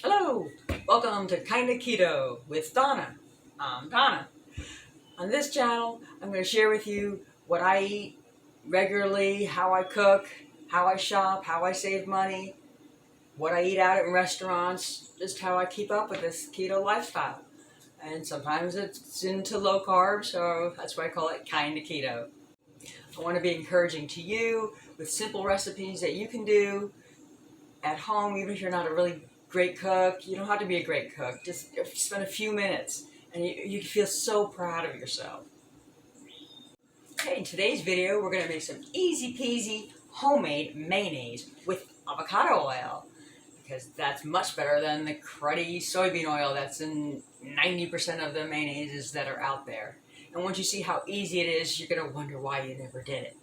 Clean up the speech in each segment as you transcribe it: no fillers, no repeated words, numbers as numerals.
Hello, welcome to Kinda Keto with Donna. I'm Donna. On this channel, I'm going to share with you what I eat regularly, how I cook, how I shop, how I save money, what I eat out in restaurants, just how I keep up with this keto lifestyle. And sometimes it's into low carb, so that's why I call it Kinda Keto. I want to be encouraging to you with simple recipes that you can do at home, even if you're not a really great cook. You don't have to be a great cook. Just spend a few minutes and you feel so proud of yourself. Okay, in today's video, we're going to make some easy peasy homemade mayonnaise with avocado oil, because that's much better than the cruddy soybean oil that's in 90% of the mayonnaises that are out there. And once you see how easy it is, you're going to wonder why you never did it.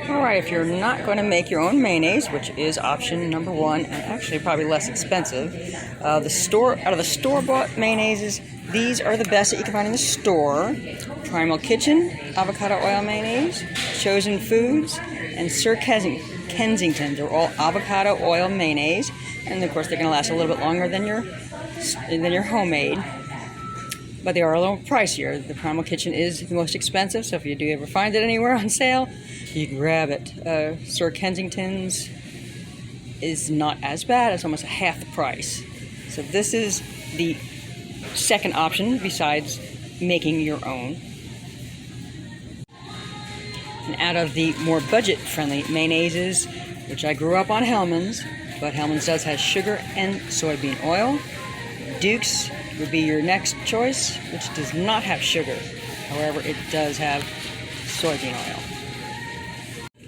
Alright, if you're not going to make your own mayonnaise, which is option number one, and actually probably less expensive, out of the store-bought mayonnaises, these are the best that you can find in the store. Primal Kitchen avocado oil mayonnaise, Chosen Foods, and Sir Kensington's are all avocado oil mayonnaise, and of course they're going to last a little bit longer than your homemade. But they are a little pricier. The Primal Kitchen is the most expensive, so if you do ever find it anywhere on sale, you can grab it. Sir Kensington's is not as bad. It's almost half the price. So this is the second option besides making your own. And out of the more budget-friendly mayonnaises, which I grew up on Hellmann's, but Hellmann's does have sugar and soybean oil. Duke's would be your next choice, which does not have sugar. However, it does have soybean oil.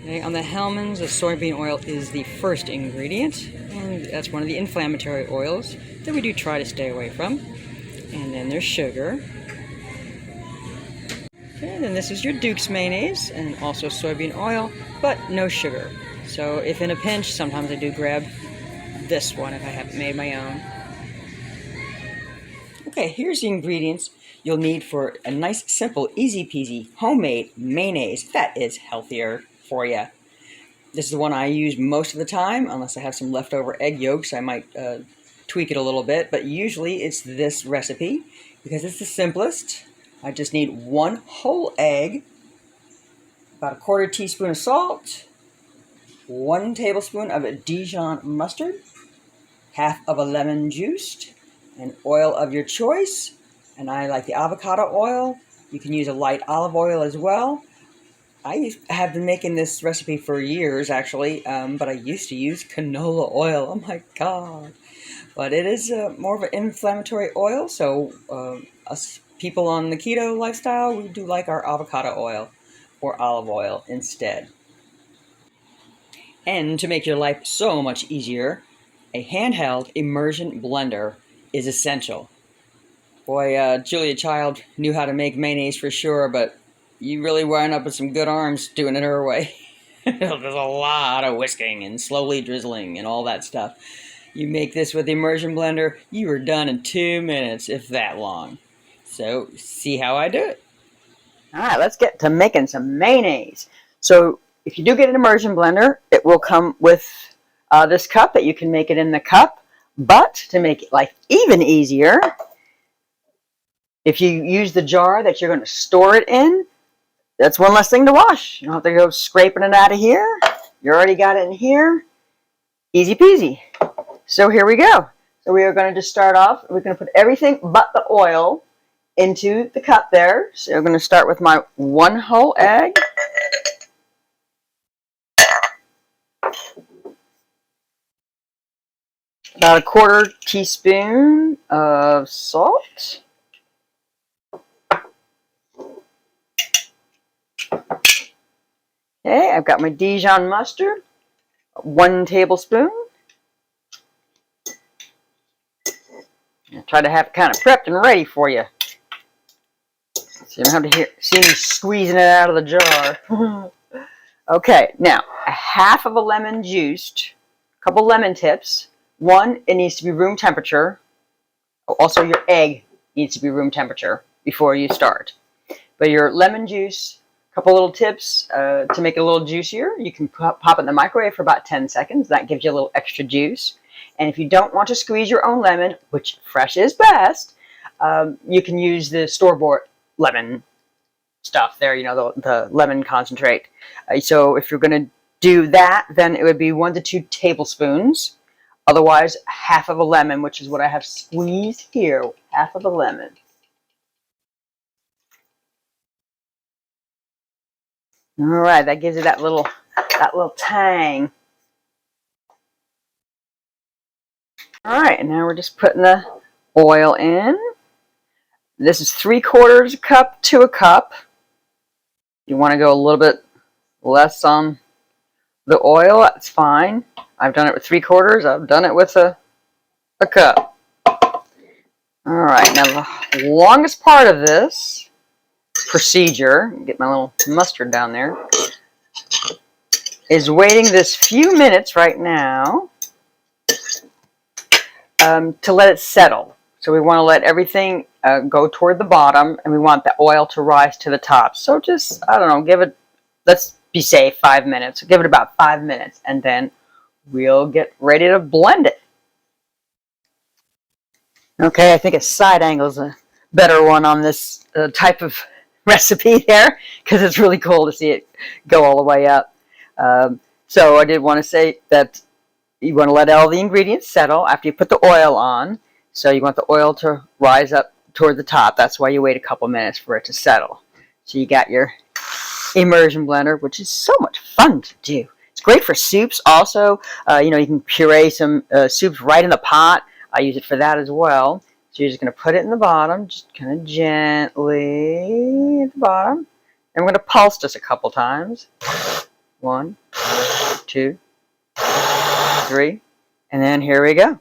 Okay, on the Hellmann's, the soybean oil is the first ingredient, and that's one of the inflammatory oils that we do try to stay away from. And then there's sugar. Okay, then this is your Duke's mayonnaise, and also soybean oil, but no sugar. So if in a pinch, sometimes I do grab this one if I haven't made my own. Okay, here's the ingredients you'll need for a nice, simple, easy-peasy, homemade mayonnaise that is healthier for you. This is the one I use most of the time, unless I have some leftover egg yolks. I might tweak it a little bit, but usually it's this recipe because it's the simplest. I just need 1 whole egg, about a 1/4 teaspoon of salt, 1 tablespoon of Dijon mustard, half of a lemon juiced, and oil of your choice. And I like the avocado oil. You can use a light olive oil as well. I have been making this recipe for years, actually, but I used to use canola oil. Oh my God. But it is more of an inflammatory oil, so us people on the keto lifestyle, we do like our avocado oil or olive oil instead. And to make your life so much easier, a handheld immersion blender is essential. Boy, Julia Child knew how to make mayonnaise for sure, but you really wind up with some good arms doing it her way. There's a lot of whisking and slowly drizzling and all that stuff. You make this with the immersion blender, you are done in 2 minutes, if that long. So, see how I do it. Alright, let's get to making some mayonnaise. So, if you do get an immersion blender, it will come with this cup that you can make it in the cup. But to make life even easier, if you use the jar that you're going to store it in, that's one less thing to wash. You don't have to go scraping it out of here. You already got it in here. Easy peasy. So here we go. So we are going to just start off. We're going to put everything but the oil into the cup there. So I'm going to start with my 1 whole egg. About a 1/4 teaspoon of salt. Okay, I've got my Dijon mustard, 1 tablespoon. I try to have it kind of prepped and ready for you, so you don't have to see me squeezing it out of the jar. Okay, now a half of a lemon juiced, a couple lemon tips. 1, it needs to be room temperature. Also, your egg needs to be room temperature before you start. But your lemon juice, a couple little tips to make it a little juicier. You can pop it in the microwave for about 10 seconds. That gives you a little extra juice. And if you don't want to squeeze your own lemon, which fresh is best, you can use the store-bought lemon stuff there, the lemon concentrate. So if you're going to do that, then it would be 1 to 2 tablespoons. Otherwise, half of a lemon, which is what I have squeezed here, half of a lemon. All right, that gives it that little tang. All right, and now we're just putting the oil in. This is 3/4 cup to a cup. You want to go a little bit less on the oil, that's fine. I've done it with 3/4. I've done it with a cup. All right, now the longest part of this procedure, get my little mustard down there, is waiting this few minutes right now to let it settle. So we want to let everything go toward the bottom, and we want the oil to rise to the top. So just, I don't know, give it, let's be safe, 5 minutes. Give it about 5 minutes, and then we'll get ready to blend it. Okay, I think a side angle is a better one on this type of recipe there, because it's really cool to see it go all the way up. So I did want to say that you want to let all the ingredients settle after you put the oil on. So you want the oil to rise up toward the top. That's why you wait a couple minutes for it to settle. So you got your immersion blender, which is so much fun to do. It's great for soups also. You can puree some soups right in the pot. I use it for that as well. So you're just going to put it in the bottom, just kind of gently at the bottom. And we're going to pulse this a couple times. 1, 2, 3, and then here we go.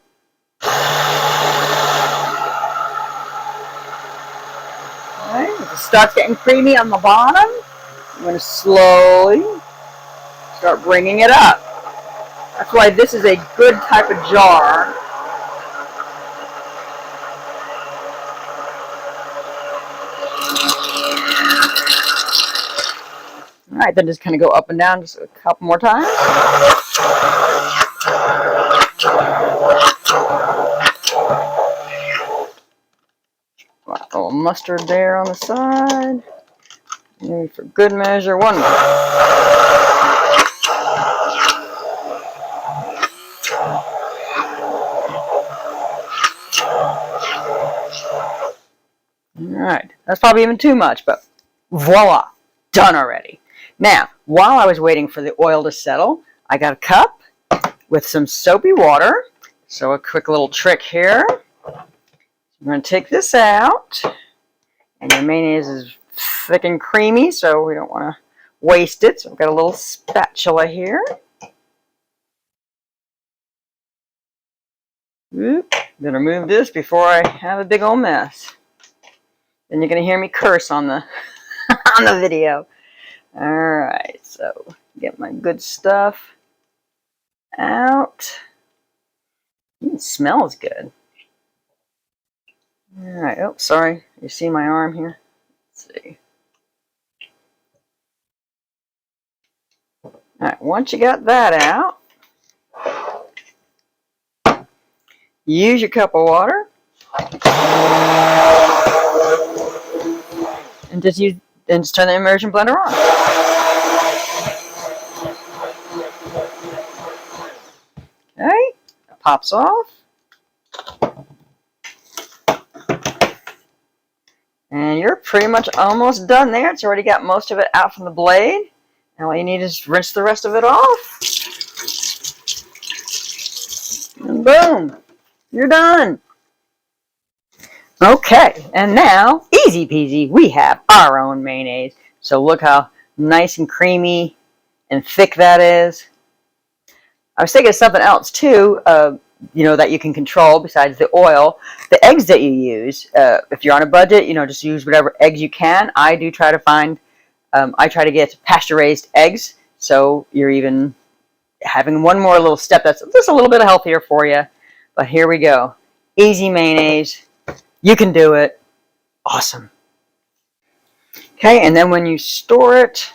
Alright, if it starts getting creamy on the bottom, I'm going to slowly start bringing it up. That's why this is a good type of jar. Alright, then just kind of go up and down just a couple more times. A little mustard there on the side. Maybe for good measure, 1 more. Alright, that's probably even too much, but voila, done already. Now, while I was waiting for the oil to settle, I got a cup with some soapy water. So a quick little trick here. I'm going to take this out. And your mayonnaise is thick and creamy, so we don't want to waste it. So I've got a little spatula here. Oop, I'm going to remove this before I have a big old mess. Then you're going to hear me curse on the on the video. Alright, so get my good stuff out. It smells good. Alright, oh, sorry. You see my arm here? Let's see. Alright, once you got that out, use your cup of water. And just turn the immersion blender on. Okay, that pops off. And you're pretty much almost done there. It's already got most of it out from the blade. And all you need is rinse the rest of it off. And boom, you're done. Okay, and now, easy peasy, we have our own mayonnaise. So look how nice and creamy and thick that is. I was thinking of something else too, that you can control besides the oil. The eggs that you use, if you're on a budget, just use whatever eggs you can. I do try to find, I try to get pasture-raised eggs, so you're even having one more little step that's just a little bit healthier for you. But here we go. Easy mayonnaise. You can do it. Awesome. Okay, and then when you store it,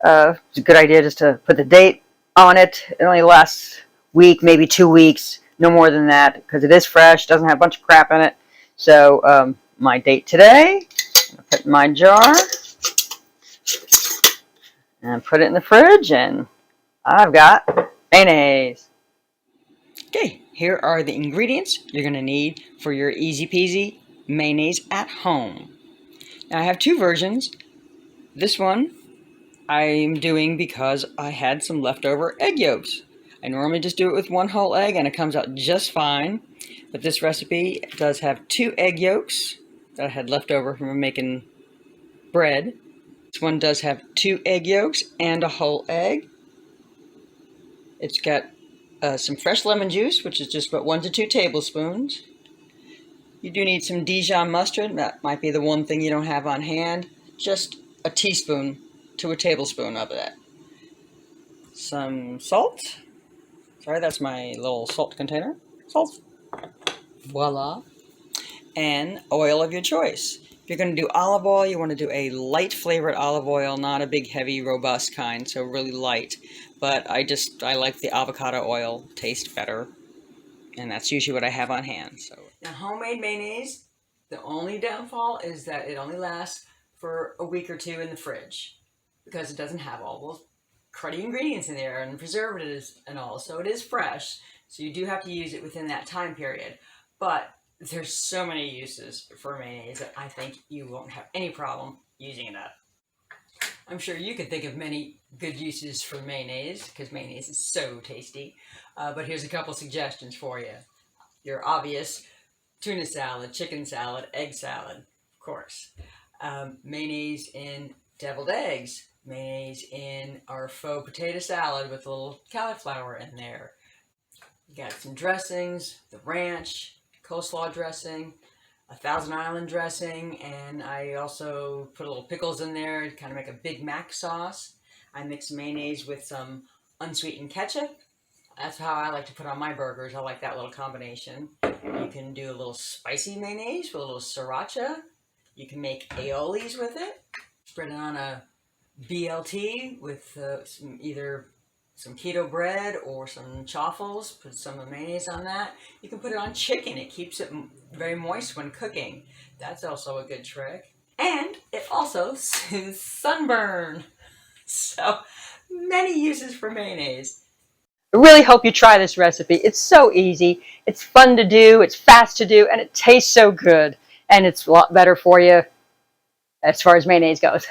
it's a good idea just to put the date on it. It only lasts a week, maybe 2 weeks, no more than that, because it is fresh, doesn't have a bunch of crap in it. So my date today, I'll put it in my jar and put it in the fridge, and I've got mayonnaise. Okay, here are the ingredients you're going to need for your easy peasy mayonnaise at home. Now I have two versions. This one I'm doing because I had some leftover egg yolks. I normally just do it with one whole egg and it comes out just fine. But this recipe does have 2 egg yolks that I had left over from making bread. This one does have 2 egg yolks and a whole egg. It's got some fresh lemon juice, which is just about 1 to 2 tablespoons. You do need some Dijon mustard. That might be the one thing you don't have on hand. Just a teaspoon to a tablespoon of that. Some salt. Sorry, that's my little salt container. Salt. Voila. And oil of your choice. If you're going to do olive oil, you want to do a light flavored olive oil, not a big, heavy, robust kind, so really light. But I like the avocado oil taste better. And that's usually what I have on hand. So now, homemade mayonnaise, the only downfall is that it only lasts for a week or 2 in the fridge, because it doesn't have all those cruddy ingredients in there and preservatives and all. So it is fresh. So you do have to use it within that time period. But there's so many uses for mayonnaise that I think you won't have any problem using it up. I'm sure you could think of many good uses for mayonnaise, because mayonnaise is so tasty. But here's a couple suggestions for you. Your obvious tuna salad, chicken salad, egg salad, of course. Mayonnaise in deviled eggs. Mayonnaise in our faux potato salad with a little cauliflower in there. You got some dressings, the ranch, coleslaw dressing, a Thousand Island dressing, and I also put a little pickles in there to kind of make a Big Mac sauce. I mix mayonnaise with some unsweetened ketchup. That's how I like to put on my burgers. I like that little combination. You can do a little spicy mayonnaise with a little sriracha. You can make aiolis with it. Spread it on a BLT with either some keto bread or some chaffles. Put some mayonnaise on that. You can put it on chicken. It keeps it very moist when cooking. That's also a good trick. And it also soothes sunburn. So many uses for mayonnaise. I really hope you try this recipe. It's so easy. It's fun to do. It's fast to do. And it tastes so good. And it's a lot better for you as far as mayonnaise goes.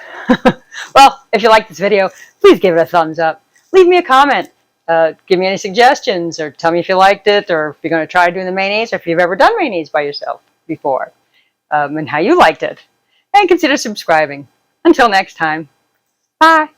Well, if you like this video, please give it a thumbs up. Leave me a comment. Give me any suggestions, or tell me if you liked it, or if you're going to try doing the mayonnaise, or if you've ever done mayonnaise by yourself before, and how you liked it. And consider subscribing. Until next time, bye.